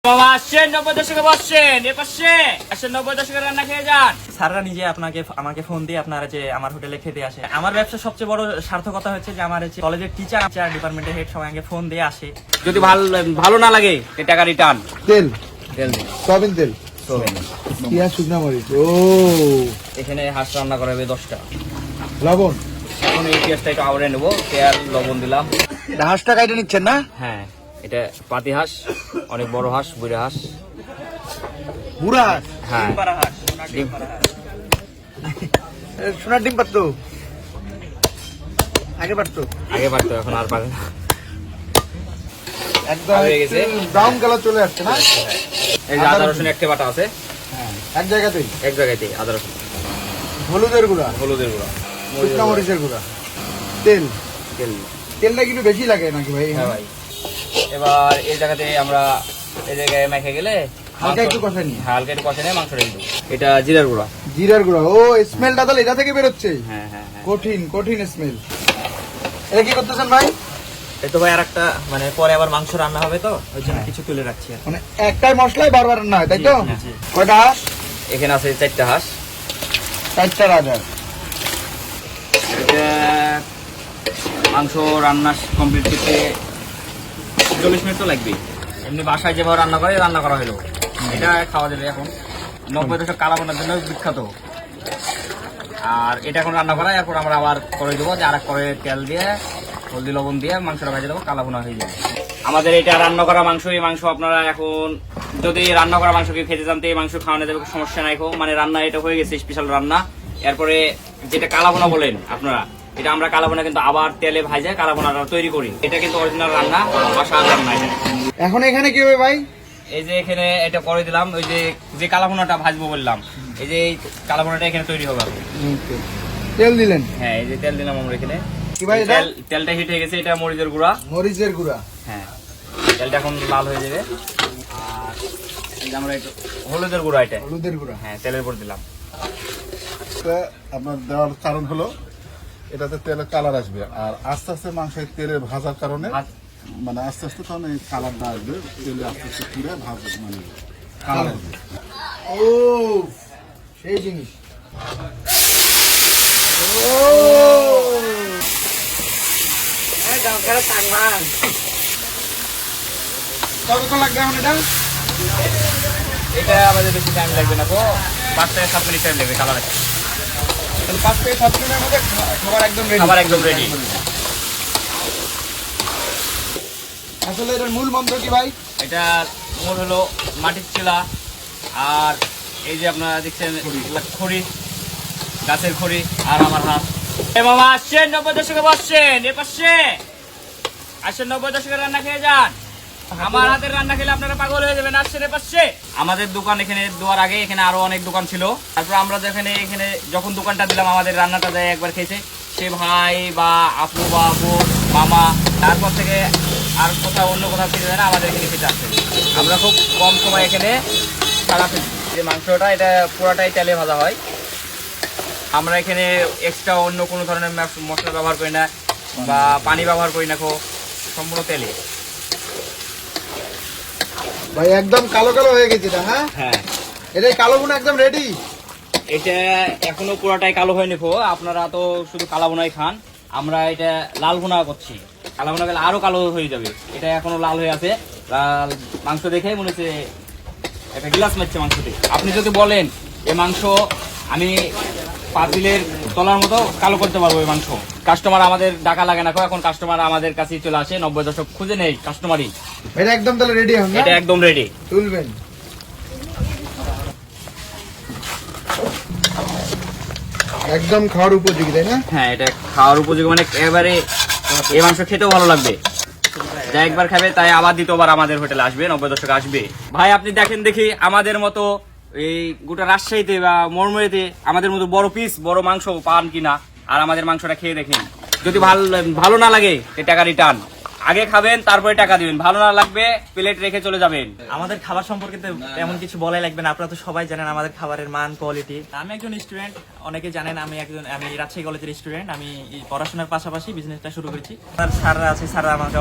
বাবা আসছেন 90 দশকে বসছেন এ পাশে আসেন 90 দশকের রান্না খেয়ে যান। স্যাররা নিজে আমাকে ফোন দিয়ে আপনারা যে আমার হোটেলে খেতে আসে। আমার ব্যবসার সবচেয়ে বড় সার্থকতা হচ্ছে যে আমার কলেজের টিচার ডিপার্টমেন্টের হেড সবাই আমাকে ফোন দিয়ে আসে। যদি ভালো না লাগে এই টাকা রিটার্ন। তেল তেল দিন। সয়াবিন তেল, সোহেল। পেঁয়াজ, শুকনা মরিচ, ও এখানে হাঁস রান্না করা হবে 10টা। লবণ। এখন এই পেঁয়াজটা একটু আওড়ে নেবো, তেল লবণ দিলাম। এটা হাঁসটা কাইটে নিচ্ছেন না? হ্যাঁ, এটা পাতি হাঁস, অনেক বড় হাঁস, বুড়া হাঁস। বুড়া হাঁস? হ্যাঁ, ডিম। সোনার ডিম পারতো, আগে পারতো, আগে পারতো, এখন আর পারে না। একদম হয়ে গেছে। ব্রাউন কালার চলে আসছে না? এই যে আদা রসুন একটা বাটা আছে, এক জায়গাতেই। এক জায়গাতেই আদা রসুন, হলুদের গুঁড়া, হলুদের গুঁড়া, শুকনা মরিচের গুঁড়া, তেল। তেল। তেলটা কিন্তু বেশি লাগে নাকি ভাই? হ্যাঁ ভাই। এবার এই জায়গাতে আমরা এই জায়গায় মেখে গেলে হালকা একটু কষাই নি। হালকা একটু কষে নেয় মাংস রেখে দেবো। এটা জিরার গুঁড়া। জিরার গুঁড়া, ও স্মেলটা তাহলে এটা থেকে বেরোচ্ছে? হ্যাঁ হ্যাঁ হ্যাঁ। কঠিন কঠিন স্মেল। এটা কি করতেছেন ভাই? এই তো ভাই আর একটা মানে পরে আবার মাংস রান্না হবে তো ওই জন্য কিছু তুলে রাখছি আর কি। মানে একটাই মশলাই বারবার রান্না হয় তাই তো? জি, জি। কয়টা হাঁস? এখানে আছে 4টা হাঁস। 4টা রাজার। এটা মাংস রান্না কমপ্লিট করতে 40 মিনিট তো লাগবেই। এমনি বাসায় যেভাবে রান্না করা হলো এটা খাওয়া যাবে। এখন 90 দশক কালাবোনার জন্য বিখ্যাত। আর এটা এখন রান্না করা, এরপর আমরা আবার করে দেবো, যে আর করে তেল দিয়ে হলদি লবণ দিয়ে মাংসটা ভেজে দেবো, কালাবোনা হয়ে যাবে। আমাদের এটা রান্না করা মাংস। এই মাংস আপনারা এখন যদি রান্না করা মাংসকে খেতে চান তো এই মাংস খাওয়ানো যাবে, সমস্যা নাই। মানে রান্না এটা হয়ে গেছে, স্পেশাল রান্না। এরপরে যেটা কালাবোনা বলেন আপনারা, এটা আমরা কালাবোনা কিন্তু আবার তেলে ভাজে কালাবোনাটা তৈরি করি। এটা কিন্তু অরিজিনাল রান্না, বাসার রান্না এটা। এখন এখানে কি হবে ভাই? এই যে এখানে এটা করে দিলাম, ওই যে কালাবোনাটা ভাজবো বললাম, এই যে কালাবোনাটা এখানে তৈরি হবে। তেল দিলেন? হ্যাঁ, এই যে তেল দিলাম আমরা এখানে। কি ভাই এটা? তেলটা হিট হয়ে গেছে, এটা মরিচের গুঁড়া। মরিচের গুঁড়া। হ্যাঁ, তেলটা এখন লাল হয়ে যাবে। আর এই যে আমরা একটু হলুদের গুঁড়া, এটা হলুদের গুঁড়া। হ্যাঁ তেলের উপর দিলাম। এটা আপনার দেওয়ার কারণ হলো এটাতে তেলের কালার আসবে, আর আস্তে আস্তে মাংসের তেলে ভাজার কারণে মানে আস্তে আস্তে তখন এই কালারটা আসবে, তেলে আস্তে আস্তে পুড়ে ভাজবে, মানে কালার আসবে। ও সেই জিনিস। ও কতক্ষণ লাগবে এখন এটা? এটা আমাদের বেশি টাইম লাগবে না, তো 5 থেকে 7 মিনিট টাইম লাগবে কালার আসতে। তাহলে 5 থেকে 7 মিনিটের মধ্যে খাবার একদম রেডি। খাবার একদম রেডি। আসলে এটার মূল মন্ত্র কি ভাই? এটা মূল হলো মাটির চুলা, আর এই যে আপনারা দেখছেন খড়ি, গাছের খড়ি, আর আমার হাত। বাবা আসছেন 90 দশকে বসছেন এ পাশে আসেন 90 দশকের রান্না খেয়ে যান। আমার হাতের রান্না খেলে আপনারা পাগল হয়ে যাবেন। আসছেন এ পাশে। আমাদের দোকান এখানে দেওয়ার আগে এখানে আরো অনেক দোকান ছিল। তারপর আমরা এখানে যখন দোকানটা দিলাম, আমাদের রান্নাটা দেয় একবার খেয়েছে সে ভাই বা আপু বা আপু মামা, তারপর থেকে আর কোথাও অন্য কোথাও খেতে যায় না, আমাদের এখানে খেতে আসছে। আমরা খুব কম সময় এখানে সারা যে মাংসটা এটা পুরাটাই তেলে ভাজা হয়। আমরা এখানে এক্সট্রা অন্য কোনো ধরনের মশলা ব্যবহার করি না বা পানি ব্যবহার করি না, খুব সম্পূর্ণ তেলে। ভাই একদম কালো কালো হয়ে গেছে এটা। হ্যাঁ হ্যাঁ, এটা কালো বোনা একদম রেডি। এটা এখনো পুরাটাই কালো হয়নি। আপনারা তো শুধু কালো বোনাই খান, আমরা এটা লাল বোনা করছি। কালো বোনা গেলে আরো কালো হয়ে যাবে। এটা এখনো লাল হয়ে আছে। লাল মাংস দেখে মনে হচ্ছে একটা গ্লাস মারছে মাংসতে। আপনি যদি বলেন এই মাংস আমি পাতিলের তলার মতো কালো করতে পারবো এই মাংস, কাস্টমার আমাদের ডাকা লাগে না। এখন কাস্টমার আমাদের কাছেই চলে আসে, 90 দশক খুঁজে নেই কাস্টমারই। এটা একদম তাহলে রেডি এখন না? এটা একদম রেডি। তুলবেন। একদম খাওয়ার উপযোগী তাই না? হ্যাঁ, এটা খাওয়ার উপযোগী, মানে এবারে এই মাংস খেতেও ভালো লাগবে। যা একবার খাবে তাই আবার দ্বিতীয়বার আমাদের হোটেলে আসবে, 90 দশক আসবে। ভাই আপনি দেখেন দেখি আমাদের মতো এই গোটা রাজশাহীতে বা মরমরিতে আমাদের মতো বড় পিস বড় মাংস পান কিনা, আর আমাদের মাংসটা খেয়ে দেখেন। যদি ভালো না লাগে এই টাকা রিটার্ন। আগে খাবেন তারপরে টাকা দিবেন, ভালো না লাগবে প্লেট রেখে চলে যাবেন। আমাদের খাবার সম্পর্কে তো এমন কিছু বলাই লাগবে না, আপনারা তো সবাই জানেন আমাদের খাবারের মান কোয়ালিটি। আমি একজন স্টুডেন্ট, অনেকে জানেন আমি রাজশাহী কলেজের স্টুডেন্ট। আমি এই পড়াশোনার পাশাপাশি বিজনেসটা শুরু করেছি। আমার স্যাররা আছে, স্যাররা আমাকে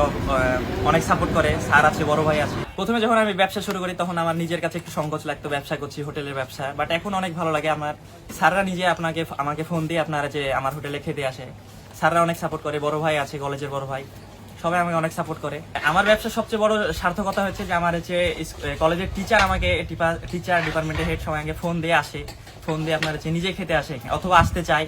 অনেক সাপোর্ট করে, স্যার আছে, বড় ভাই আছে। প্রথমে যখন আমি ব্যবসা শুরু করি তখন আমার নিজের কাছে একটু সংকোচ লাগতো, ব্যবসা করছি, হোটেলের ব্যবসা, বাট এখন অনেক ভালো লাগে। আমার স্যাররা নিজে আমাকে ফোন দিয়ে আপনারা যে আমার হোটেলে খেতে আসে, স্যাররা অনেক সাপোর্ট করে, বড় ভাই আছে, কলেজের বড় ভাই, সবাই আমাকে অনেক সাপোর্ট করে। আমার ব্যবসার সবচেয়ে বড় সার্থকতা হচ্ছে যে আমার হচ্ছে কলেজের টিচার আমাকে টিচার ডিপার্টমেন্টের হেড সবাই আমাকে ফোন দিয়ে আসে, ফোন দিয়ে আপনার হচ্ছে নিজে খেতে আসে অথবা আসতে চাই।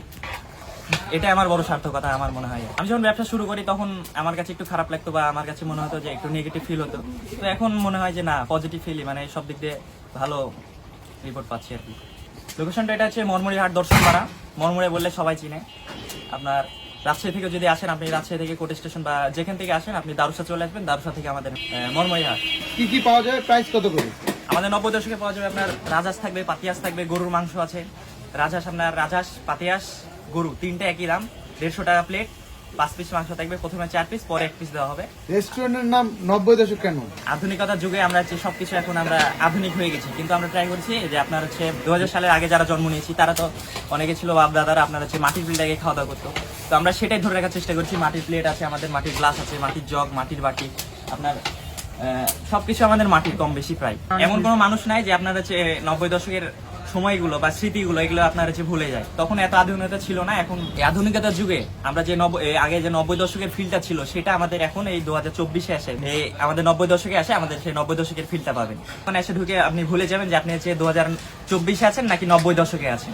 এটা আমার বড় সার্থকতা আমার মনে হয়। আমি যখন ব্যবসা শুরু করি তখন আমার কাছে একটু খারাপ লাগতো বা আমার কাছে মনে হতো যে একটু নেগেটিভ ফিল হতো, তো এখন মনে হয় যে না, পজিটিভ ফিলই, মানে সব দিক দিয়ে ভালো রিপোর্ট পাচ্ছি আর কি। লোকেশনটা এটা হচ্ছে মরমরি হাট, দর্শনপাড়া। মরমরে বললে সবাই চিনে। আপনার রাজশাহী থেকে যদি আসেন, আপনি রাজশাহী থেকে কোর্ট স্টেশন বা যেখান থেকে আসেন আপনি দারুসা চলে আসবেন, দারুসা থেকে আমাদের মরমরি হাট। কি কি পাওয়া যায়, প্রাইস কত করে? আমাদের 90 দশকে পাওয়া যাবে আপনার রাজহাঁস থাকবে, পাতিয়াস থাকবে, গরুর মাংস আছে। রাজহাঁস, পাতিয়াস, গরু তিনটা একই দাম, 150 টাকা প্লেট। 5 পিস মাংস থাকবে, প্রথমে 4 পিস, পরে 1 পিস দেওয়া হবে। রেস্টুরেন্টের নাম 90 দশক কেন? আধুনিকতার যুগে আমরা হচ্ছে সবকিছু এখন আমরা আধুনিক হয়ে গেছি, কিন্তু আমরা ট্রাই করছি যে আপনার হচ্ছে 2000 সালের আগে যারা জন্ম নিয়েছি তারা তো অনেকে ছিল বাপ দাদারা আপনার হচ্ছে মাটির প্লেটে খাওয়া দাওয়া করতো, তো আমরা সেটাই ধরে রাখার চেষ্টা করছি। মাটির প্লেট আছে আমাদের, মাটির গ্লাস আছে, মাটির জগ, মাটির বাটি, আপনার সবকিছু আমাদের মাটির কম বেশি প্রায়। এমন কোনো মানুষ নাই যে আপনার হচ্ছে 90 দশকের সময়গুলো বা স্মৃতিগুলো এগুলো আপনার হচ্ছে ভুলে যায়। তখন এত আধুনিকতা ছিল না, এখন এই আধুনিকতার যুগে আমরা যে আগে যে 90 দশকের ফিলটা ছিল সেটা আমাদের এখন এই 2024-এ আসে, আমাদের 90 দশকে আসে, আমাদের সেই 90 দশকের ফিলটা পাবেন। এখন এসে ঢুকে আপনি ভুলে যাবেন যে আপনি হচ্ছে 2024-এ আছেন নাকি 90 দশকে আছেন।